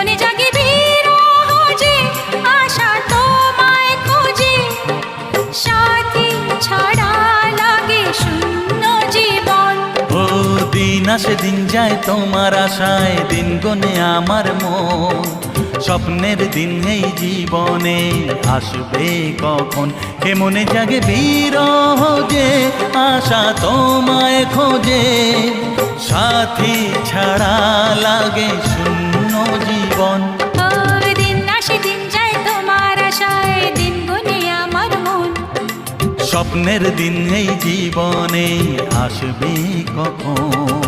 মনে জাগে বিরহ যে, আশা তোমায় খোঁজে, সাথী ছাড়া লাগে শূন্য জীবন। ও দিন আসে দিন যায় তোমার আশায়, দিন গনে আমার মন। স্বপ্নের দিন এই জীবনে আসবে কখন? কে মনে জাগে বিরহ যে, আশা তোমায় খোঁজে, সাথী ছাড়া লাগে শূন্য জীবন। ও দিন আসে দিন যায় তোমার আশায়, দিন গুনে আমার মন। স্বপ্নের দিন এই জীবনে আসবে কখন?